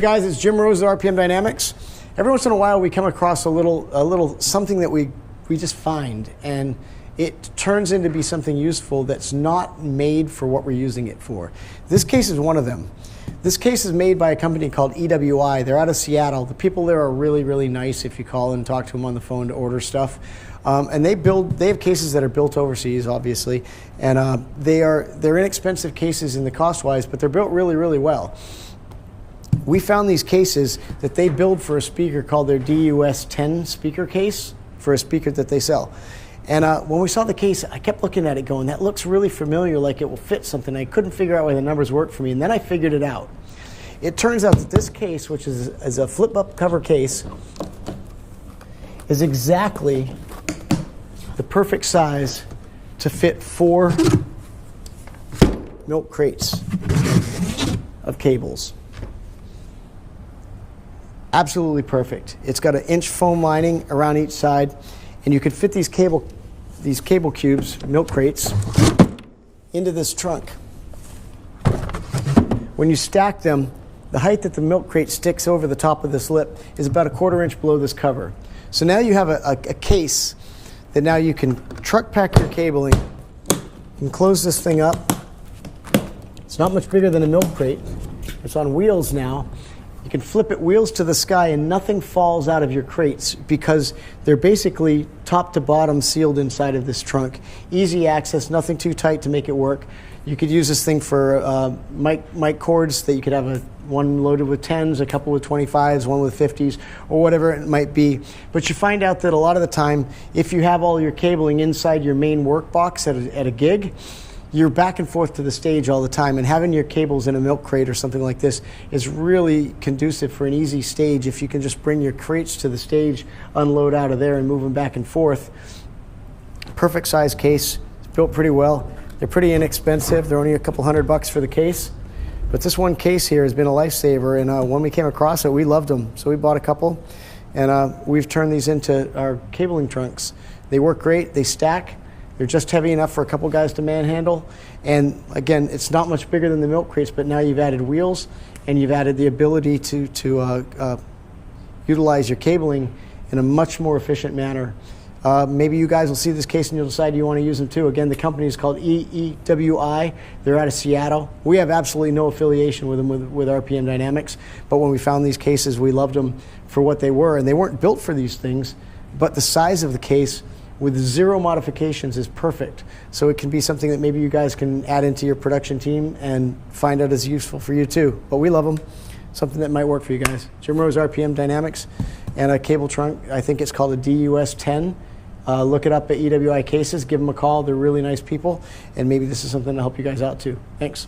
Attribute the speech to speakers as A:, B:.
A: guys, it's Jim Roese at RPM Dynamics. Every once in a while we come across a little something that we just find, and it turns into be something useful that's not made for what we're using it for. This case is one of them. This case is made by a company called EWI. They're out of Seattle. The people there are really, really nice if you call and talk to them on the phone to order stuff. And they have cases that are built overseas, obviously, and they're inexpensive cases in the cost-wise, but they're built really, really well. We found these cases that they build for a speaker called their DUS-10 speaker case for a speaker that they sell. And when we saw the case, I kept looking at it going, that looks really familiar, like it will fit something. I couldn't figure out why the numbers worked for me, and then I figured it out. It turns out that this case, which is a flip-up cover case, is exactly the perfect size to fit 4 milk crates of cables. Absolutely perfect. It's got an inch foam lining around each side, and you could fit these cable cubes, milk crates, into this trunk. When you stack them, the height that the milk crate sticks over the top of this lip is about 1/4 inch below this cover. So now you have a case that now you can truck pack your cabling. You can close this thing up. It's not much bigger than a milk crate. It's on wheels now. You can flip it wheels to the sky and nothing falls out of your crates because they're basically top to bottom sealed inside of this trunk. Easy access, nothing too tight to make it work. You could use this thing for mic cords that you could have one loaded with 10s, a couple with 25s, one with 50s, or whatever it might be. But you find out that a lot of the time, if you have all your cabling inside your main work box at a gig, you're back and forth to the stage all the time, and having your cables in a milk crate or something like this is really conducive for an easy stage if you can just bring your crates to the stage, unload out of there, and move them back and forth. Perfect size case. It's built pretty well. They're pretty inexpensive. They're only a couple $100 for the case. But this one case here has been a lifesaver, and when we came across it, we loved them. So we bought a couple, and we've turned these into our cabling trunks. They work great. They stack. They're just heavy enough for a couple guys to manhandle. And again, it's not much bigger than the milk crates, but now you've added wheels and you've added the ability to utilize your cabling in a much more efficient manner. Maybe you guys will see this case and you'll decide you want to use them too. Again, the company is called EWI. They're out of Seattle. We have absolutely no affiliation with them with RPM Dynamics, but when we found these cases, we loved them for what they were. And they weren't built for these things, but the size of the case with 0 modifications is perfect. So it can be something that maybe you guys can add into your production team and find out is useful for you too. But we love them. Something that might work for you guys. Jim Roese, RPM Dynamics, and a cable trunk. I think it's called a DUS-10. Look it up at EWI Cases. Give them a call. They're really nice people. And maybe this is something to help you guys out too. Thanks.